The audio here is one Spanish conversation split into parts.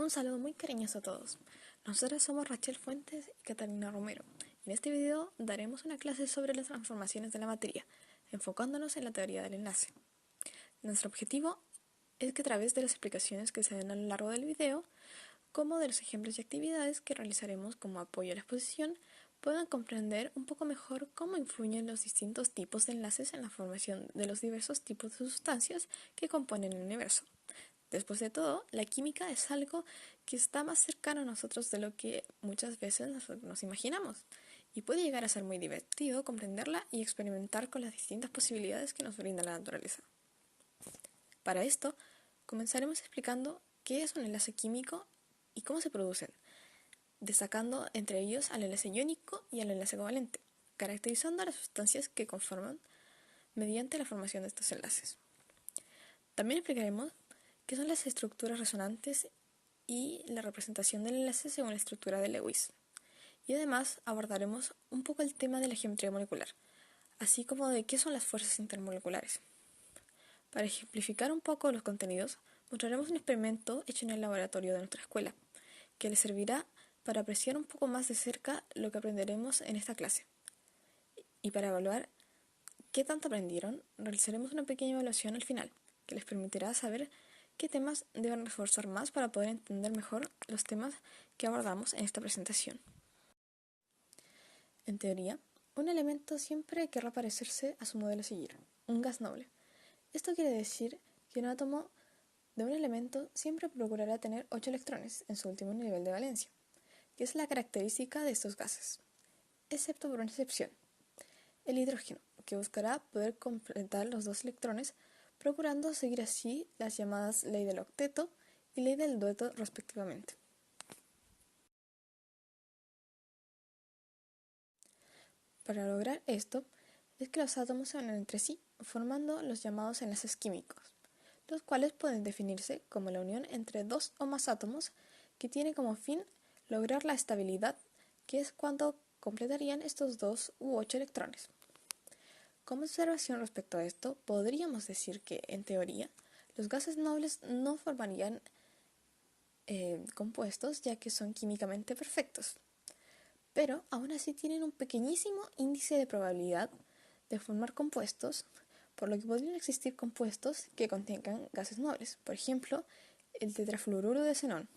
Un saludo muy cariñoso a todos. Nosotras somos Rachel Fuentes y Catalina Romero. En este video daremos una clase sobre las transformaciones de la materia, enfocándonos en la teoría del enlace. Nuestro objetivo es que a través de las explicaciones que se den a lo largo del video, como de los ejemplos y actividades que realizaremos como apoyo a la exposición, puedan comprender un poco mejor cómo influyen los distintos tipos de enlaces en la formación de los diversos tipos de sustancias que componen el universo. Después de todo, la química es algo que está más cercano a nosotros de lo que muchas veces nos imaginamos, y puede llegar a ser muy divertido comprenderla y experimentar con las distintas posibilidades que nos brinda la naturaleza. Para esto, comenzaremos explicando qué es un enlace químico y cómo se producen, destacando entre ellos al enlace iónico y al enlace covalente, caracterizando a las sustancias que conforman mediante la formación de estos enlaces. También explicaremos qué son las estructuras resonantes y la representación del enlace según la estructura de Lewis. Y además abordaremos un poco el tema de la geometría molecular, así como de qué son las fuerzas intermoleculares. Para ejemplificar un poco los contenidos, mostraremos un experimento hecho en el laboratorio de nuestra escuela, que les servirá para apreciar un poco más de cerca lo que aprenderemos en esta clase. Y para evaluar qué tanto aprendieron, realizaremos una pequeña evaluación al final, que les permitirá saber qué temas deben reforzar más para poder entender mejor los temas que abordamos en esta presentación. En teoría, un elemento siempre querrá parecerse a su modelo a seguir, un gas noble. Esto quiere decir que un átomo de un elemento siempre procurará tener 8 electrones en su último nivel de valencia, que es la característica de estos gases, excepto por una excepción, el hidrógeno, que buscará poder completar los 2 electrones, procurando seguir así las llamadas ley del octeto y ley del dueto respectivamente. Para lograr esto, es que los átomos se unen entre sí, formando los llamados enlaces químicos, los cuales pueden definirse como la unión entre 2 o más átomos que tiene como fin lograr la estabilidad, que es cuando completarían estos 2 u 8 electrones. Como observación respecto a esto, podríamos decir que, en teoría, los gases nobles no formarían compuestos ya que son químicamente perfectos, pero aún así tienen un pequeñísimo índice de probabilidad de formar compuestos, por lo que podrían existir compuestos que contengan gases nobles, por ejemplo, el tetrafluoruro de xenón.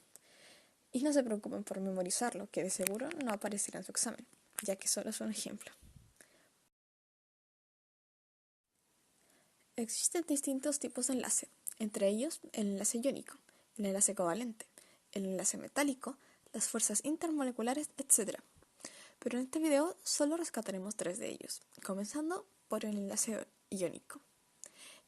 Y no se preocupen por memorizarlo, que de seguro no aparecerá en su examen, ya que solo es un ejemplo. Existen distintos tipos de enlace, entre ellos el enlace iónico, el enlace covalente, el enlace metálico, las fuerzas intermoleculares, etc. Pero en este video solo rescataremos 3 de ellos, comenzando por el enlace iónico.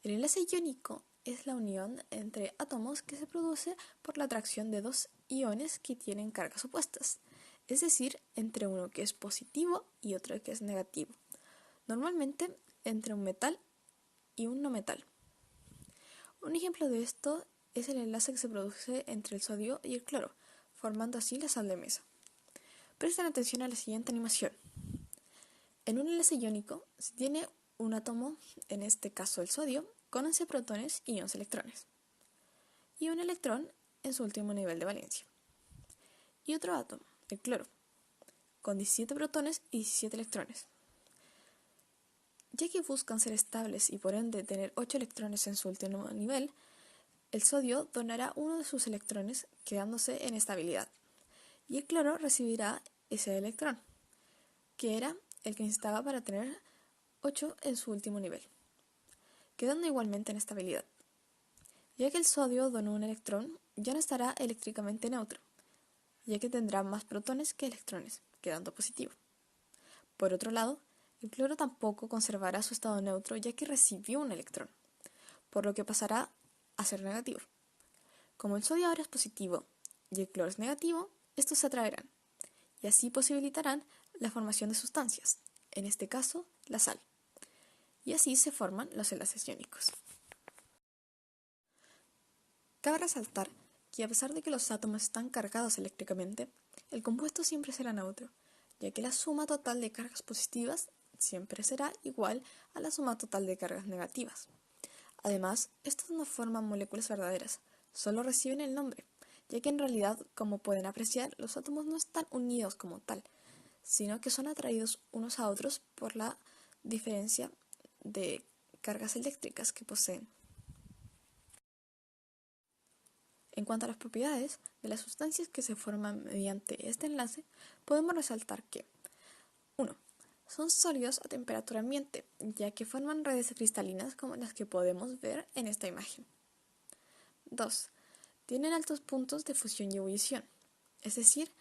El enlace iónico es la unión entre átomos que se produce por la atracción de 2 iones que tienen cargas opuestas, es decir, entre uno que es positivo y otro que es negativo, normalmente entre un metal y un no metal. Un ejemplo de esto es el enlace que se produce entre el sodio y el cloro, formando así la sal de mesa. Presten atención a la siguiente animación. En un enlace iónico se tiene un átomo, en este caso el sodio, con 11 protones y 11 electrones, y un electrón en su último nivel de valencia. Y otro átomo, el cloro, con 17 protones y 17 electrones. Ya que buscan ser estables y por ende tener 8 electrones en su último nivel, el sodio donará uno de sus electrones quedándose en estabilidad, y el cloro recibirá ese electrón, que era el que necesitaba para tener 8 en su último nivel, quedando igualmente en estabilidad. Ya que el sodio donó un electrón, ya no estará eléctricamente neutro, ya que tendrá más protones que electrones, quedando positivo. Por otro lado, el cloro tampoco conservará su estado neutro ya que recibió un electrón, por lo que pasará a ser negativo. Como el sodio ahora es positivo y el cloro es negativo, estos se atraerán, y así posibilitarán la formación de sustancias, en este caso la sal. Y así se forman los enlaces iónicos. Cabe resaltar que a pesar de que los átomos están cargados eléctricamente, el compuesto siempre será neutro, ya que la suma total de cargas positivas siempre será igual a la suma total de cargas negativas. Además, estos no forman moléculas verdaderas, solo reciben el nombre, ya que en realidad, como pueden apreciar, los átomos no están unidos como tal, sino que son atraídos unos a otros por la diferencia de cargas eléctricas que poseen. En cuanto a las propiedades de las sustancias que se forman mediante este enlace, podemos resaltar que 1. Son sólidos a temperatura ambiente, ya que forman redes cristalinas como las que podemos ver en esta imagen. 2. Tienen altos puntos de fusión y ebullición, es decir,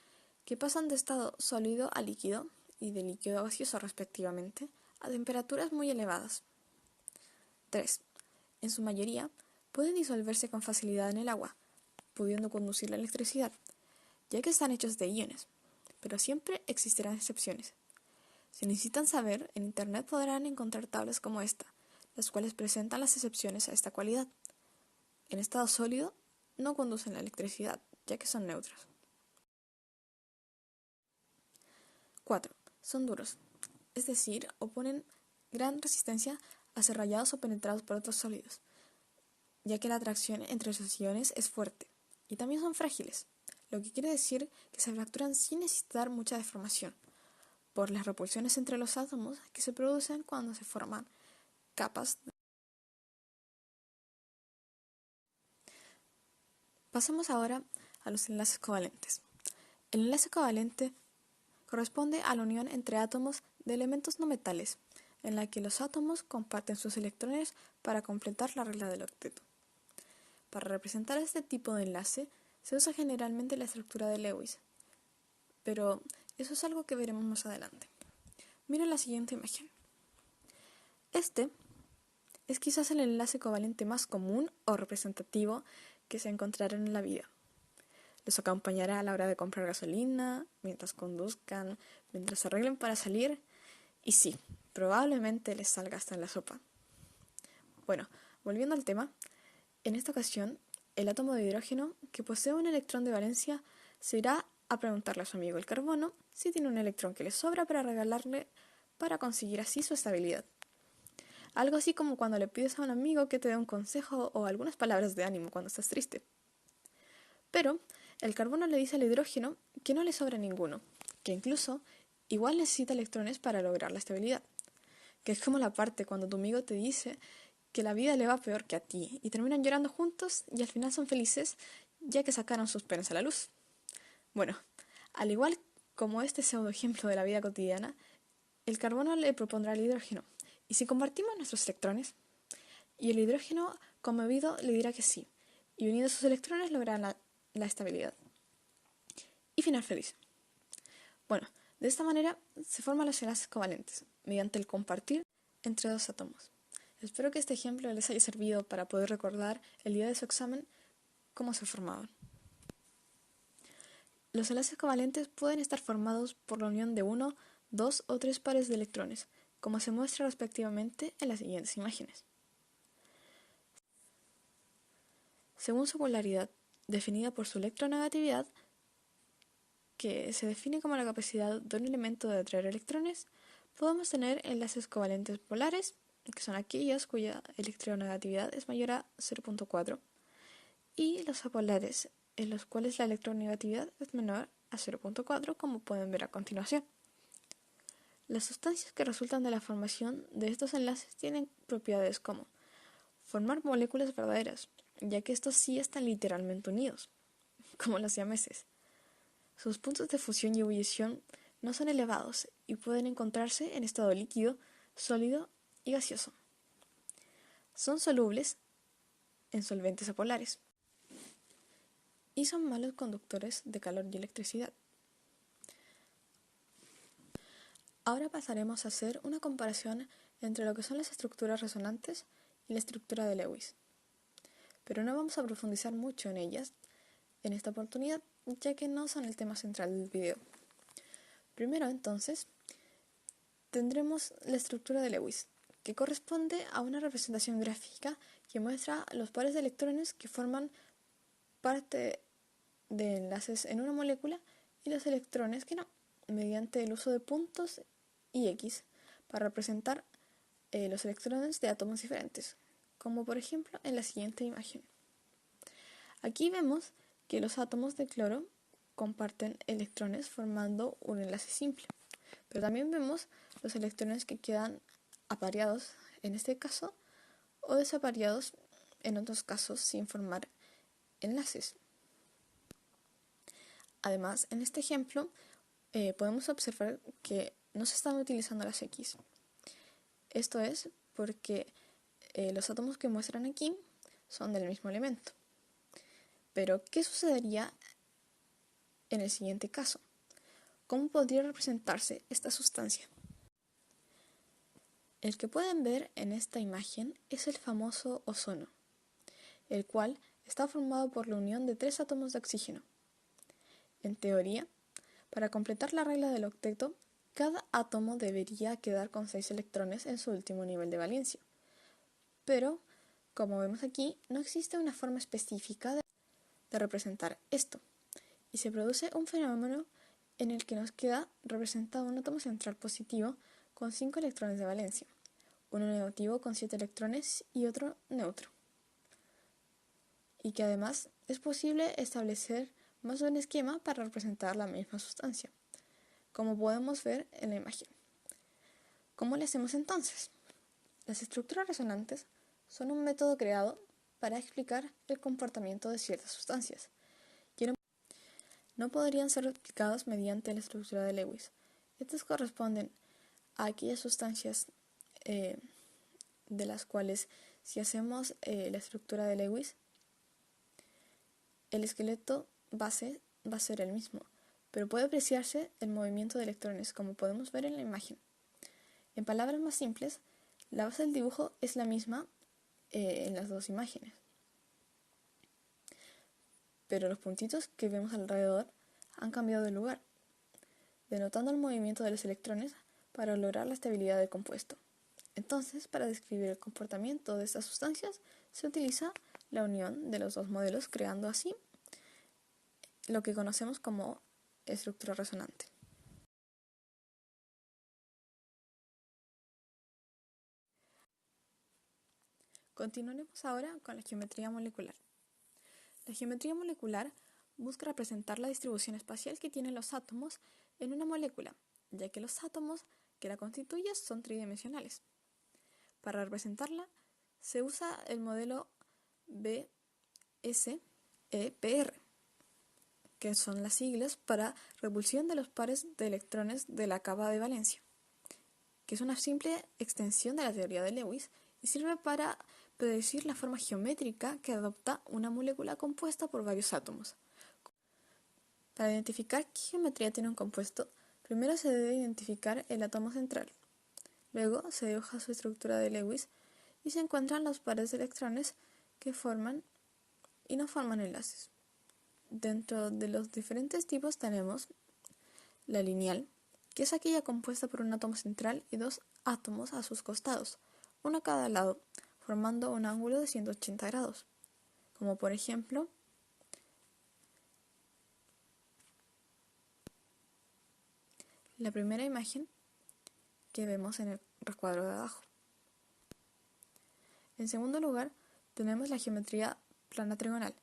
que pasan de estado sólido a líquido y de líquido a gaseoso respectivamente a temperaturas muy elevadas. 3. En su mayoría, pueden disolverse con facilidad en el agua, pudiendo conducir la electricidad, ya que están hechos de iones, pero siempre existirán excepciones. Si necesitan saber, en Internet podrán encontrar tablas como esta, las cuales presentan las excepciones a esta cualidad. En estado sólido, no conducen la electricidad, ya que son neutros. 4. Son duros, es decir, oponen gran resistencia a ser rayados o penetrados por otros sólidos, ya que la atracción entre sus iones es fuerte, y también son frágiles, lo que quiere decir que se fracturan sin necesitar mucha deformación, por las repulsiones entre los átomos que se producen cuando se forman capas. Pasamos ahora a los enlaces covalentes. El enlace covalente corresponde a la unión entre átomos de elementos no metales, en la que los átomos comparten sus electrones para completar la regla del octeto. Para representar este tipo de enlace se usa generalmente la estructura de Lewis, pero eso es algo que veremos más adelante. Miren la siguiente imagen. Este es quizás el enlace covalente más común o representativo que se encontrarán en la vida. Los acompañará a la hora de comprar gasolina, mientras conduzcan, mientras se arreglen para salir, y sí, probablemente les salga hasta en la sopa. Bueno, volviendo al tema, en esta ocasión, el átomo de hidrógeno, que posee un electrón de valencia, se irá a preguntarle a su amigo el carbono si tiene un electrón que le sobra para regalarle para conseguir así su estabilidad. Algo así como cuando le pides a un amigo que te dé un consejo o algunas palabras de ánimo cuando estás triste. Pero el carbono le dice al hidrógeno que no le sobra ninguno, que incluso igual necesita electrones para lograr la estabilidad, que es como la parte cuando tu amigo te dice que la vida le va peor que a ti y terminan llorando juntos y al final son felices ya que sacaron sus penas a la luz. Bueno, al igual como este pseudo ejemplo de la vida cotidiana, el carbono le propondrá al hidrógeno: ¿y si compartimos nuestros electrones? Y el hidrógeno, conmovido, le dirá que sí, y uniendo sus electrones lograrán la estabilidad. Y final feliz. Bueno, de esta manera se forman los enlaces covalentes, mediante el compartir entre dos átomos. Espero que este ejemplo les haya servido para poder recordar el día de su examen cómo se formaban. Los enlaces covalentes pueden estar formados por la unión de 1, 2 o 3 pares de electrones, como se muestra respectivamente en las siguientes imágenes. Según su polaridad, definida por su electronegatividad, que se define como la capacidad de un elemento de atraer electrones, podemos tener enlaces covalentes polares, que son aquellos cuya electronegatividad es mayor a 0.4, y los apolares, en los cuales la electronegatividad es menor a 0.4, como pueden ver a continuación. Las sustancias que resultan de la formación de estos enlaces tienen propiedades como formar moléculas verdaderas, ya que estos sí están literalmente unidos, como los siameses. Sus puntos de fusión y ebullición no son elevados y pueden encontrarse en estado líquido, sólido y gaseoso. Son solubles en solventes apolares y son malos conductores de calor y electricidad. Ahora pasaremos a hacer una comparación entre lo que son las estructuras resonantes y la estructura de Lewis. Pero no vamos a profundizar mucho en ellas en esta oportunidad, ya que no son el tema central del video. Primero, entonces, tendremos la estructura de Lewis, que corresponde a una representación gráfica que muestra los pares de electrones que forman parte de enlaces en una molécula y los electrones que no, mediante el uso de puntos y X para representar los electrones de átomos diferentes, como por ejemplo en la siguiente imagen. Aquí vemos que los átomos de cloro comparten electrones formando un enlace simple. Pero también vemos los electrones que quedan apareados en este caso o desapareados en otros casos sin formar enlaces. Además, en este ejemplo podemos observar que no se están utilizando las X. Esto es porque los átomos que muestran aquí son del mismo elemento. Pero, ¿qué sucedería en el siguiente caso? ¿Cómo podría representarse esta sustancia? El que pueden ver en esta imagen es el famoso ozono, el cual está formado por la unión de 3 átomos de oxígeno. En teoría, para completar la regla del octeto, cada átomo debería quedar con 6 electrones en su último nivel de valencia. Pero, como vemos aquí, no existe una forma específica de representar esto, y se produce un fenómeno en el que nos queda representado un átomo central positivo con 5 electrones de valencia, uno negativo con 7 electrones y otro neutro. Y que además es posible establecer más de un esquema para representar la misma sustancia, como podemos ver en la imagen. ¿Cómo lo hacemos entonces? Las estructuras resonantes son un método creado para explicar el comportamiento de ciertas sustancias, que no podrían ser explicados mediante la estructura de Lewis. Estas corresponden a aquellas sustancias de las cuales, si hacemos la estructura de Lewis, el esqueleto base va a ser el mismo, pero puede apreciarse el movimiento de electrones, como podemos ver en la imagen. En palabras más simples, la base del dibujo es la misma en las dos imágenes, pero los puntitos que vemos alrededor han cambiado de lugar, denotando el movimiento de los electrones para lograr la estabilidad del compuesto. Entonces, para describir el comportamiento de estas sustancias, se utiliza la unión de los dos modelos, creando así lo que conocemos como estructura resonante. Continuaremos ahora con la geometría molecular. La geometría molecular busca representar la distribución espacial que tienen los átomos en una molécula, ya que los átomos que la constituyen son tridimensionales. Para representarla, se usa el modelo BSEPR, que son las siglas para repulsión de los pares de electrones de la capa de valencia, que es una simple extensión de la teoría de Lewis y sirve para predecir la forma geométrica que adopta una molécula compuesta por varios átomos. Para identificar qué geometría tiene un compuesto, primero se debe identificar el átomo central. Luego se dibuja su estructura de Lewis y se encuentran los pares de electrones que forman y no forman enlaces. Dentro de los diferentes tipos tenemos la lineal, que es aquella compuesta por un átomo central y 2 átomos a sus costados, uno a cada lado, formando un ángulo de 180 grados, como por ejemplo la primera imagen que vemos en el recuadro de abajo. En segundo lugar, tenemos la geometría plana trigonal,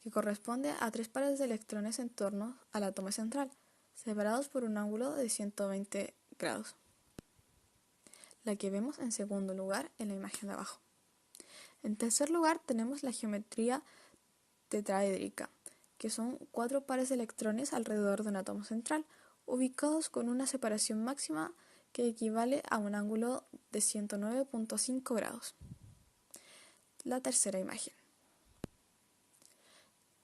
que corresponde a 3 pares de electrones en torno al átomo central, separados por un ángulo de 120 grados. La que vemos en segundo lugar en la imagen de abajo. En tercer lugar tenemos la geometría tetraédrica, que son 4 pares de electrones alrededor de un átomo central, ubicados con una separación máxima que equivale a un ángulo de 109.5 grados. La tercera imagen.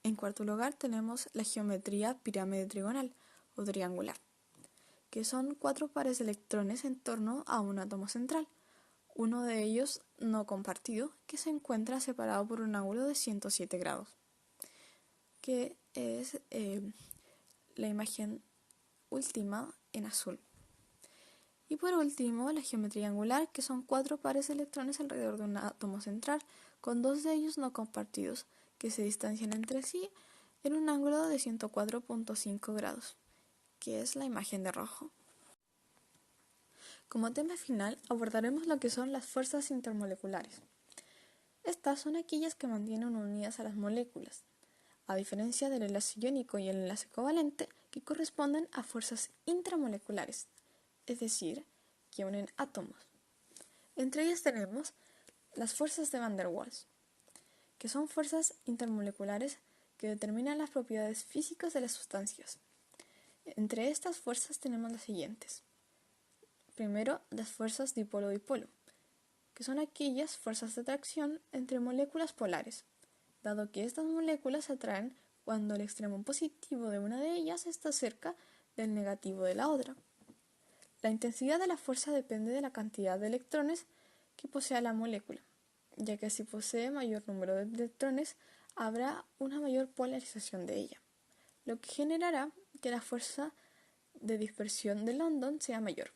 En cuarto lugar tenemos la geometría pirámide trigonal o triangular, que son 4 pares de electrones en torno a un átomo central, uno de ellos no compartido, que se encuentra separado por un ángulo de 107 grados, que es la imagen última en azul. Y por último, la geometría angular, que son 4 pares de electrones alrededor de un átomo central, con 2 de ellos no compartidos, que se distancian entre sí en un ángulo de 104.5 grados, que es la imagen de rojo. Como tema final, abordaremos lo que son las fuerzas intermoleculares. Estas son aquellas que mantienen unidas a las moléculas. a diferencia del enlace iónico y el enlace covalente, que corresponden a fuerzas intramoleculares, es decir, que unen átomos. Entre ellas tenemos las fuerzas de Van der Waals, que son fuerzas intermoleculares que determinan las propiedades físicas de las sustancias. Entre estas fuerzas tenemos las siguientes. Primero, las fuerzas dipolo-dipolo, que son aquellas fuerzas de atracción entre moléculas polares, dado que estas moléculas se atraen cuando el extremo positivo de una de ellas está cerca del negativo de la otra. La intensidad de la fuerza depende de la cantidad de electrones que posea la molécula, ya que si posee mayor número de electrones, habrá una mayor polarización de ella, lo que generará que la fuerza de dispersión de London sea mayor.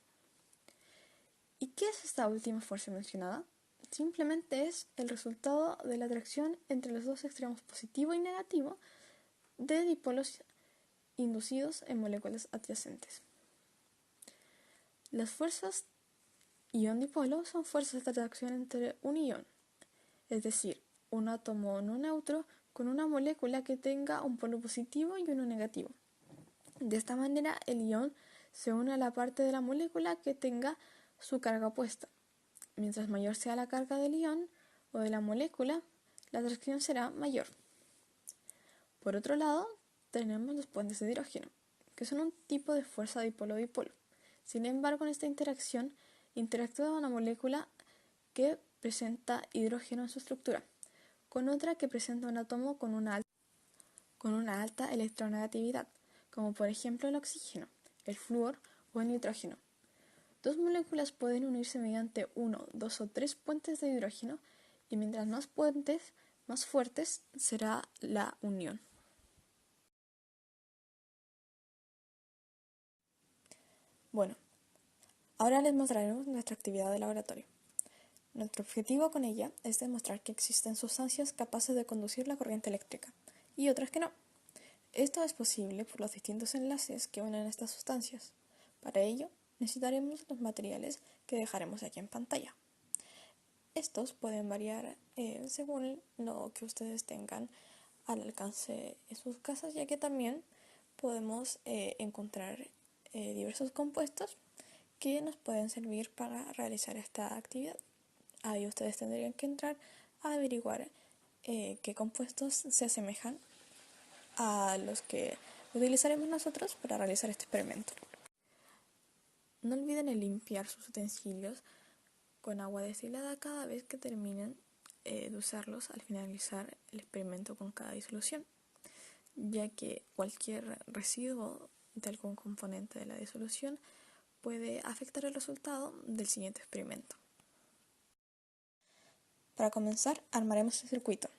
¿Y qué es esta última fuerza mencionada? Simplemente es el resultado de la atracción entre los dos extremos positivo y negativo de dipolos inducidos en moléculas adyacentes. Las fuerzas ion-dipolo son fuerzas de atracción entre un ion, es decir, un átomo no neutro con una molécula que tenga un polo positivo y uno negativo. De esta manera, el ion se une a la parte de la molécula que tenga su carga opuesta. Mientras mayor sea la carga del ion o de la molécula, la atracción será mayor. Por otro lado, tenemos los puentes de hidrógeno, que son un tipo de fuerza dipolo-dipolo. Sin embargo, en esta interacción interactúa una molécula que presenta hidrógeno en su estructura, con otra que presenta un átomo con una alta electronegatividad, como por ejemplo el oxígeno, el flúor o el nitrógeno. Dos moléculas pueden unirse mediante uno, dos o tres puentes de hidrógeno, y mientras más puentes, más fuertes será la unión. Bueno, ahora les mostraremos nuestra actividad de laboratorio. Nuestro objetivo con ella es demostrar que existen sustancias capaces de conducir la corriente eléctrica y otras que no. Esto es posible por los distintos enlaces que unen estas sustancias. Para ello, necesitaremos los materiales que dejaremos aquí en pantalla. Estos pueden variar según lo que ustedes tengan al alcance en sus casas, ya que también podemos encontrar diversos compuestos que nos pueden servir para realizar esta actividad. Ahí ustedes tendrían que entrar a averiguar qué compuestos se asemejan a los que utilizaremos nosotros para realizar este experimento. No olviden limpiar sus utensilios con agua destilada cada vez que terminen de usarlos al finalizar el experimento con cada disolución, ya que cualquier residuo de algún componente de la disolución puede afectar el resultado del siguiente experimento. Para comenzar, armaremos el circuito.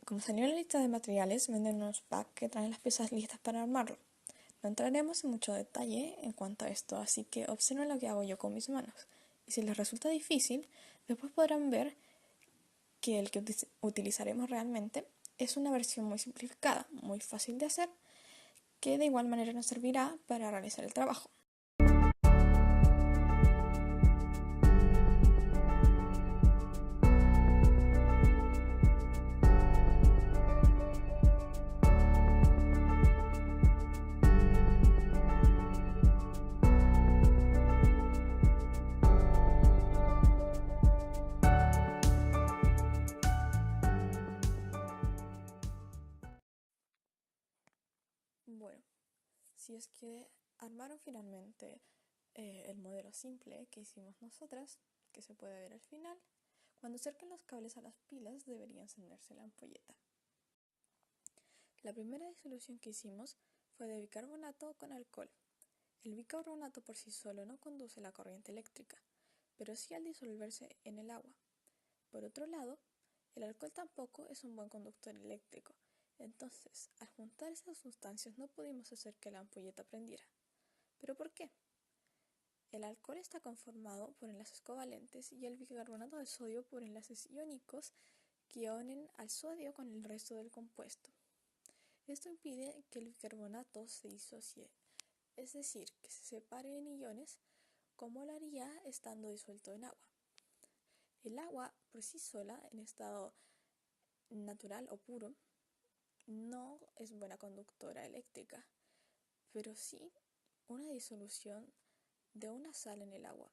Como salió en la lista de materiales, venden unos packs que traen las piezas listas para armarlo. No entraremos en mucho detalle en cuanto a esto, así que observen lo que hago yo con mis manos. Y si les resulta difícil, después podrán ver que el que utilizaremos realmente es una versión muy simplificada, muy fácil de hacer, que de igual manera nos servirá para realizar el trabajo. Bueno, si es que armaron finalmente el modelo simple que hicimos nosotras, que se puede ver al final, cuando acerquen los cables a las pilas debería encenderse la ampolleta. La primera disolución que hicimos fue de bicarbonato con alcohol. El bicarbonato por sí solo no conduce la corriente eléctrica, pero sí al disolverse en el agua. Por otro lado, el alcohol tampoco es un buen conductor eléctrico, entonces al juntar esas sustancias no pudimos hacer que la ampolleta prendiera. ¿Pero por qué? El alcohol está conformado por enlaces covalentes y el bicarbonato de sodio por enlaces iónicos que unen al sodio con el resto del compuesto. Esto impide que el bicarbonato se disocie, es decir, que se separe en iones como lo haría estando disuelto en agua. El agua por sí sola, en estado natural o puro, no es buena conductora eléctrica, pero sí una disolución de una sal en el agua.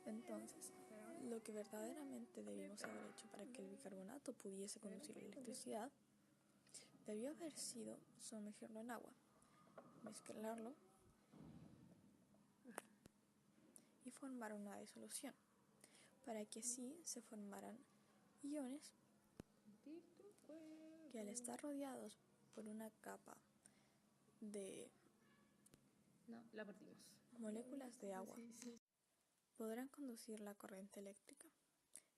Entonces, lo que verdaderamente debimos haber hecho para que el bicarbonato pudiese conducir la electricidad debió haber sido sumergirlo en agua, mezclarlo y formar una disolución, para que así se formaran iones que al estar rodeados por una capa de moléculas de agua podrán conducir la corriente eléctrica.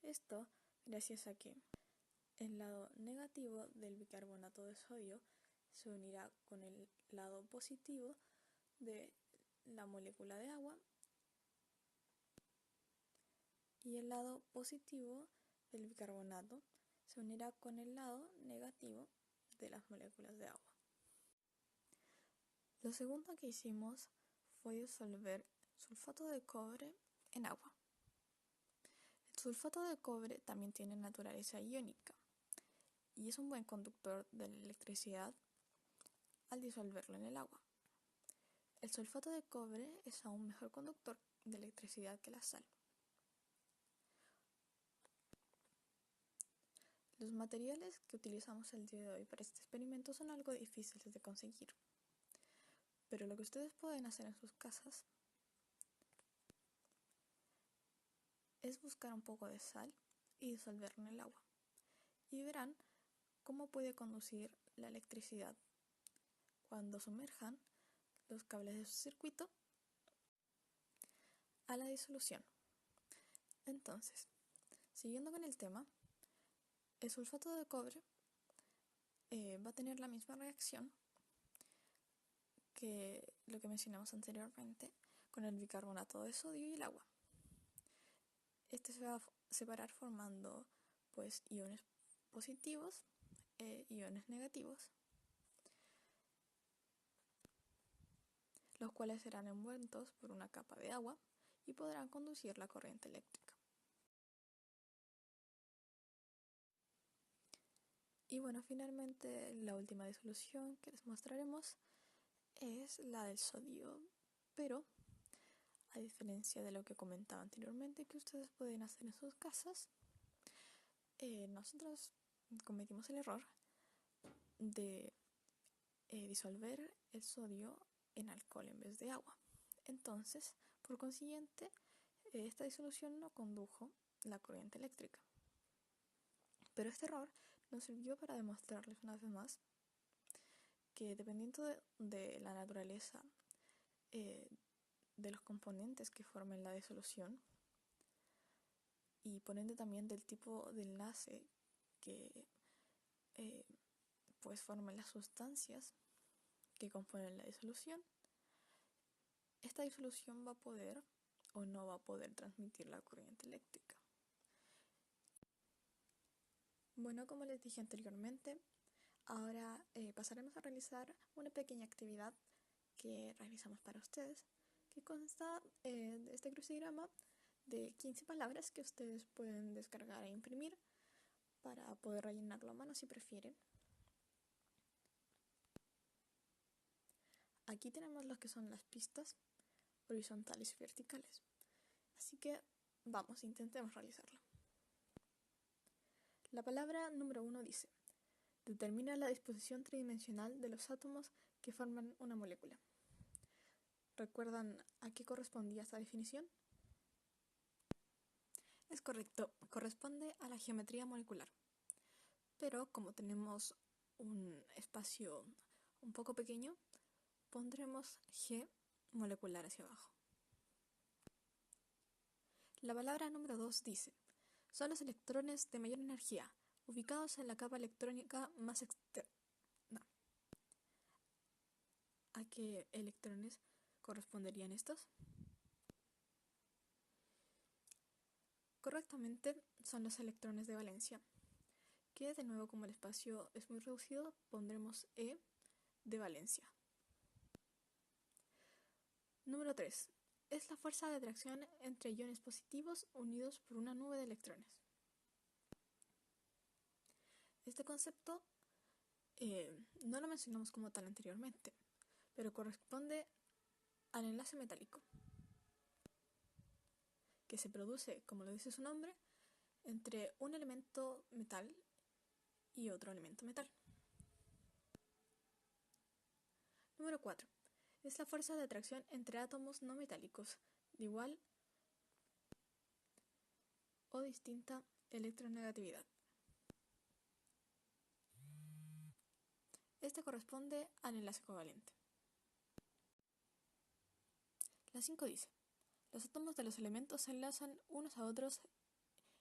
Esto gracias a que el lado negativo del bicarbonato de sodio se unirá con el lado positivo de la molécula de agua y el lado positivo del bicarbonato se unirá con el lado negativo de las moléculas de agua. Lo segundo que hicimos fue disolver sulfato de cobre en agua. El sulfato de cobre también tiene naturaleza iónica y es un buen conductor de la electricidad al disolverlo en el agua. El sulfato de cobre es aún mejor conductor de electricidad que la sal. Los materiales que utilizamos el día de hoy para este experimento son algo difíciles de conseguir, pero lo que ustedes pueden hacer en sus casas es buscar un poco de sal y disolverlo en el agua, y verán cómo puede conducir la electricidad cuando sumerjan los cables de su circuito a la disolución. Entonces, siguiendo con el tema, el sulfato de cobre va a tener la misma reacción que lo que mencionamos anteriormente con el bicarbonato de sodio y el agua. Este se va a separar formando pues iones positivos e iones negativos, los cuales serán envueltos por una capa de agua y podrán conducir la corriente eléctrica. Y bueno, finalmente la última disolución que les mostraremos es la del sodio, pero a diferencia de lo que comentaba anteriormente que ustedes pueden hacer en sus casas, nosotros cometimos el error de disolver el sodio en alcohol en vez de agua. Entonces, por consiguiente, esta disolución no condujo la corriente eléctrica. Pero este error nos sirvió para demostrarles una vez más que dependiendo de la naturaleza de los componentes que formen la disolución y por ende también del tipo de enlace que pues forman las sustancias que componen la disolución, esta disolución va a poder o no va a poder transmitir la corriente eléctrica. Bueno, como les dije anteriormente, ahora pasaremos a realizar una pequeña actividad que realizamos para ustedes, que consta de este crucigrama de 15 palabras que ustedes pueden descargar e imprimir para poder rellenarlo a mano si prefieren. Aquí tenemos lo que son las pistas horizontales y verticales, así que vamos, intentemos realizarlo. La palabra número 1 dice: determina la disposición tridimensional de los átomos que forman una molécula. ¿Recuerdan a qué correspondía esta definición? Es correcto, corresponde a la geometría molecular. Pero como tenemos un espacio un poco pequeño, pondremos G molecular hacia abajo. La palabra número 2 dice: son los electrones de mayor energía, ubicados en la capa electrónica más externa. ¿A qué electrones corresponderían estos? Correctamente, son los electrones de valencia, que de nuevo, como el espacio es muy reducido, pondremos E de valencia. Número 3. Es la fuerza de atracción entre iones positivos unidos por una nube de electrones. Este concepto no lo mencionamos como tal anteriormente, pero corresponde al enlace metálico, que se produce, como lo dice su nombre, entre un elemento metal y otro elemento metal. Número 4. Es la fuerza de atracción entre átomos no metálicos de igual o distinta electronegatividad. Este corresponde al enlace covalente. La 5 dice: los átomos de los elementos se enlazan unos a otros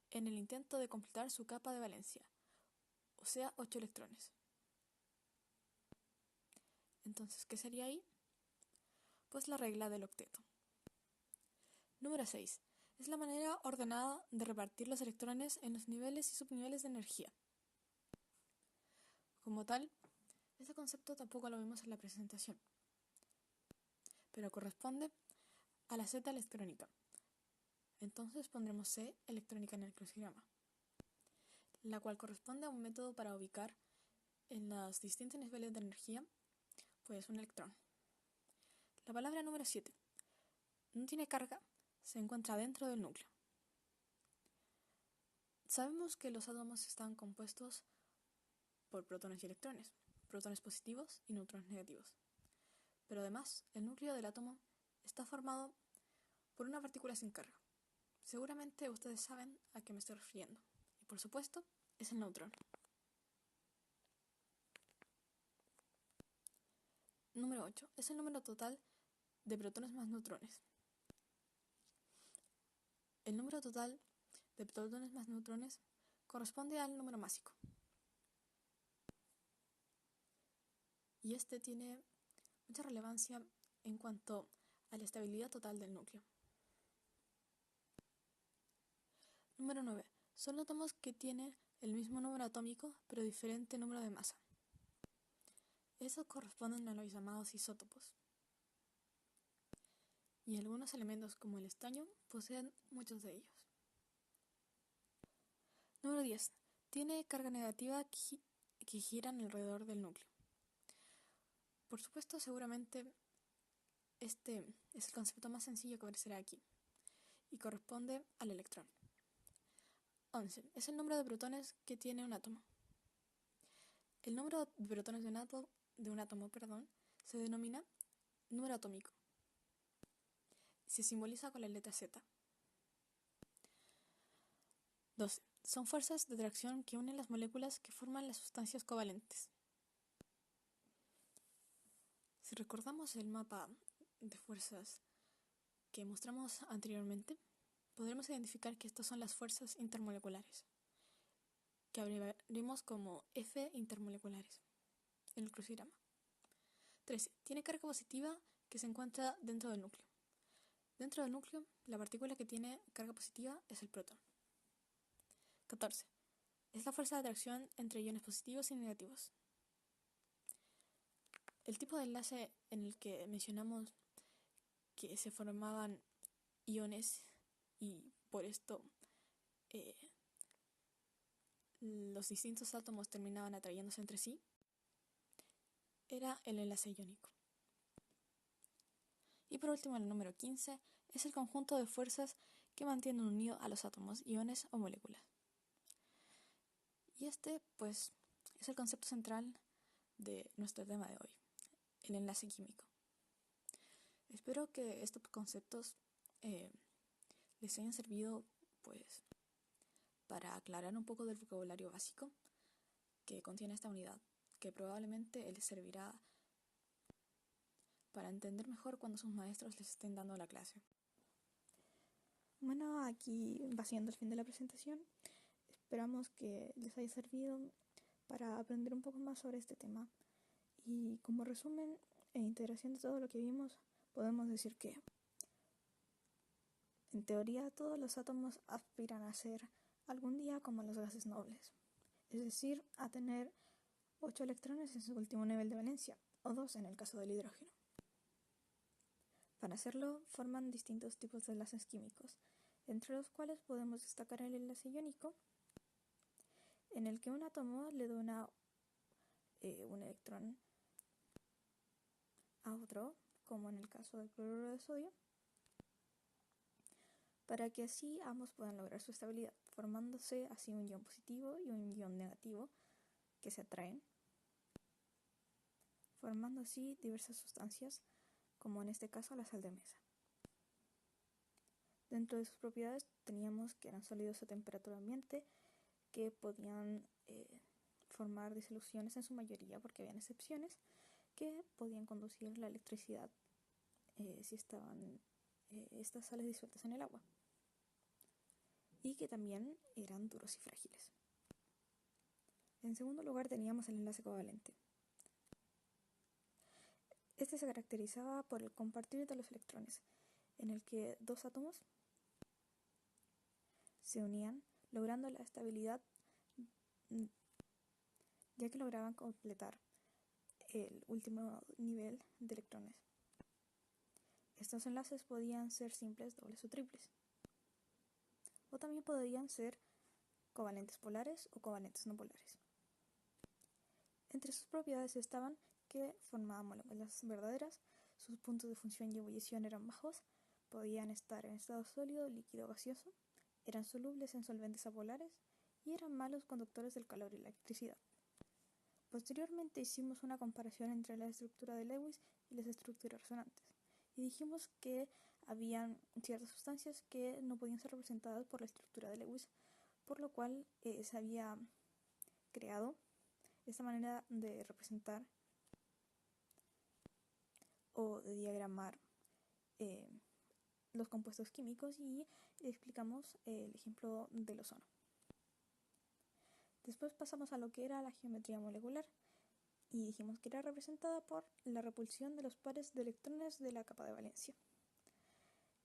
en el intento de completar su capa de valencia, o sea, 8 electrones. Entonces, ¿qué sería ahí? Pues la regla del octeto. Número 6. Es la manera ordenada de repartir los electrones en los niveles y subniveles de energía. Como tal, este concepto tampoco lo vimos en la presentación, pero corresponde a la Z electrónica. Entonces pondremos C electrónica en el crucigrama, la cual corresponde a un método para ubicar en los distintos niveles de energía pues un electrón. La palabra número 7. No tiene carga, se encuentra dentro del núcleo. Sabemos que los átomos están compuestos por protones y electrones, protones positivos y neutrones negativos. Pero además, el núcleo del átomo está formado por una partícula sin carga. Seguramente ustedes saben a qué me estoy refiriendo. Y por supuesto, es el neutrón. Número 8. Es el número total de protones más neutrones. El número total de protones más neutrones corresponde al número másico. Y este tiene mucha relevancia en cuanto a la estabilidad total del núcleo. Número 9. Son átomos que tienen el mismo número atómico pero diferente número de masa. Esos corresponden a los llamados isótopos. Y algunos elementos como el estaño poseen muchos de ellos. Número 10. Tiene carga negativa que giran alrededor del núcleo. Por supuesto, seguramente este es el concepto más sencillo que aparecerá aquí y corresponde al electrón. 11. Es el número de protones que tiene un átomo. El número de protones de un átomo, se denomina número atómico. Se simboliza con la letra Z. 12. Son fuerzas de atracción que unen las moléculas que forman las sustancias covalentes. Si recordamos el mapa de fuerzas que mostramos anteriormente, podremos identificar que estas son las fuerzas intermoleculares, que abreviaremos como F intermoleculares en el crucigrama. 13. Tiene carga positiva que se encuentra dentro del núcleo. Dentro del núcleo, la partícula que tiene carga positiva es el protón. 14. Es la fuerza de atracción entre iones positivos y negativos. El tipo de enlace en el que mencionamos que se formaban iones y por esto los distintos átomos terminaban atrayéndose entre sí era el enlace iónico. Y por último, el número 15 es el conjunto de fuerzas que mantienen unidos a los átomos, iones o moléculas. Y este, pues, es el concepto central de nuestro tema de hoy, el enlace químico. Espero que estos conceptos les hayan servido, pues, para aclarar un poco del vocabulario básico que contiene esta unidad, que probablemente les servirá para entender mejor cuando sus maestros les estén dando la clase. Bueno, aquí va siendo el fin de la presentación. Esperamos que les haya servido para aprender un poco más sobre este tema. Y como resumen e integración de todo lo que vimos, podemos decir que, en teoría, todos los átomos aspiran a ser algún día como los gases nobles, es decir, a tener 8 electrones en su último nivel de valencia, o 2 en el caso del hidrógeno. Para hacerlo, forman distintos tipos de enlaces químicos, entre los cuales podemos destacar el enlace iónico, en el que un átomo le dona un electrón a otro, como en el caso del cloruro de sodio, para que así ambos puedan lograr su estabilidad, formándose así un ion positivo y un ion negativo que se atraen, formando así diversas sustancias, como en este caso la sal de mesa. Dentro de sus propiedades teníamos que eran sólidos a temperatura ambiente, que podían formar disoluciones en su mayoría, porque habían excepciones, que podían conducir la electricidad si estaban estas sales disueltas en el agua, y que también eran duros y frágiles. En segundo lugar teníamos el enlace covalente. Este se caracterizaba por el compartir de los electrones, en el que dos átomos se unían, logrando la estabilidad, ya que lograban completar el último nivel de electrones. Estos enlaces podían ser simples, dobles o triples, o también podrían ser covalentes polares o covalentes no polares. Entre sus propiedades estaban que formaban moléculas verdaderas, sus puntos de función y ebullición eran bajos, podían estar en estado sólido, líquido o gaseoso, eran solubles en solventes apolares y eran malos conductores del calor y la electricidad. Posteriormente hicimos una comparación entre la estructura de Lewis y las estructuras resonantes, y dijimos que habían ciertas sustancias que no podían ser representadas por la estructura de Lewis, por lo cual se había creado esta manera de representar o de diagramar los compuestos químicos, y explicamos el ejemplo del ozono. Después pasamos a lo que era la geometría molecular y dijimos que era representada por la repulsión de los pares de electrones de la capa de valencia.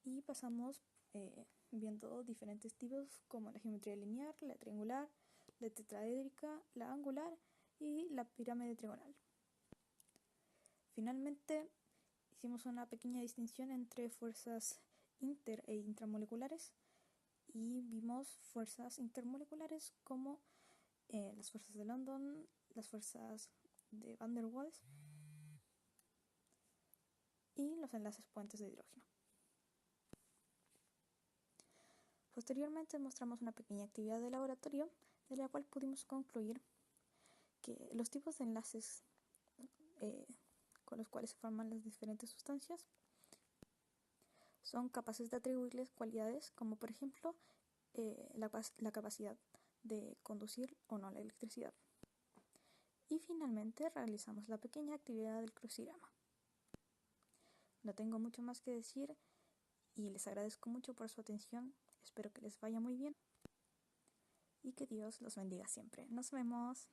Y pasamos viendo diferentes tipos como la geometría lineal, la triangular, la tetraédrica, la angular y la pirámide trigonal. Finalmente hicimos una pequeña distinción entre fuerzas inter e intramoleculares y vimos fuerzas intermoleculares como las fuerzas de London, las fuerzas de Van der Waals y los enlaces puentes de hidrógeno. Posteriormente mostramos una pequeña actividad de laboratorio de la cual pudimos concluir que los tipos de enlaces con los cuales se forman las diferentes sustancias son capaces de atribuirles cualidades como por ejemplo la capacidad de conducir o no la electricidad. Y finalmente realizamos la pequeña actividad del crucigrama. No tengo mucho más que decir y les agradezco mucho por su atención. Espero que les vaya muy bien y que Dios los bendiga siempre. Nos vemos.